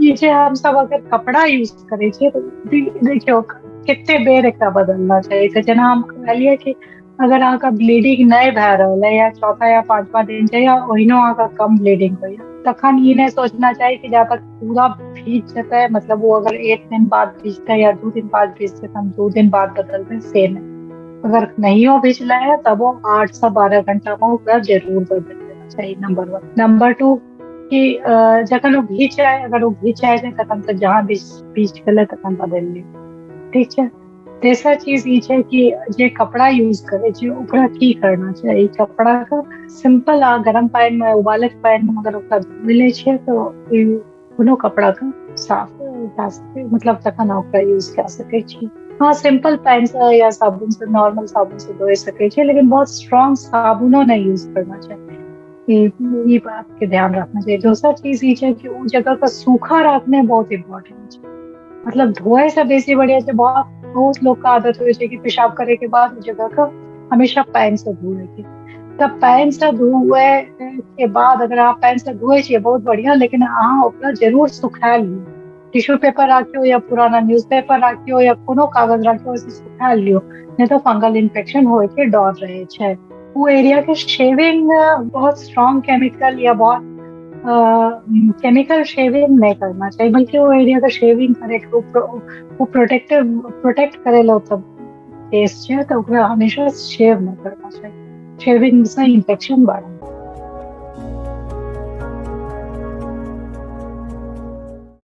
ई जे हम सब अगर कपड़ा यूज करे छियै तो देखियो कते बेर एकरा बदलना चाहिए। तो जेना हम कहलिए कि अगर अहाँके ब्लीडिंग नहीं भए रहल है या चौथा या पांचवा दिन छै या ओहिनो अहाँके कम ब्लीडिंग होइया, तखन ई नहीं सोचना चाही कि जा तक पूरा भीज जेतै, मतलब वो अगर 1 दिन बाद भीजतै या 2 दिन बाद भीजतै तो हम 2 दिन बाद बदलबै, से नहीं। अगर नहियो भिजले है तब वो 8 से 12 घंटा में ओकरा जरूर बदल देना चाहिए, नंबर 1। नंबर 2 कि जखन वो भीज जाए, अगर वो भीज जाए छै तखन तक जहाँ भीज भीज गेलै तखन बदलि लियौ, ठीक छै। तेसर चीज ई छै कि जे कपड़ा यूज करे छै ओकरा की करना चाहिए, कपड़ा का सिंपल आ गरम पानी में उबालत पानी में अगर ओकरा धोइ लै छियै तो ई कोनो कपड़ा का साफ भए सकै, मतलब तखन अहाँ ओकरा यूज कए सकै छी। हाँ, सिंपल पानी से या साबुन से, नॉर्मल साबुन से धोइ सकै छी, लेकिन बहुत स्ट्रॉन्ग साबुनो नहीं यूज करना चाहिए। ई बात के ध्यान रखना चाहिए। दूसरा चीज ई छै कि उ जगह का सूखा रखने बहुत इम्पोर्टेंट छै। मतलब धोए से बेसी बढ़िया छै, बहुत बहुत लोग का आदत होइ छै कि पेशाब करे के बाद उस जगह का हमेशा पानी से धोए के। तब पानी से धोए के बाद अगर आप पानी से धोए छियै बहुत बढ़िया, लेकिन अहाँ ओकरा जरूर सुखा लियो। टिश्यू पेपर राखियो या पुराना न्यूज़पेपर राखियो या कोनो कागज राखियो, उसे सुखा लियो, नहीं तो फंगल इन्फेक्शन होए के डर रहे छै। वो एरिया के शेविंग बहुत स्ट्रॉन्ग केमिकल या बहुत केमिकल शेविंग नहीं करना चाहिए, बल्कि वो एरिया का शेविंग करे के वो प्रोटेक्ट करे लो तब केस छै, तो ओकरा हमेशा शेव नहीं करना चाहिए। शेविंग से इन्फेक्शन बढ़े।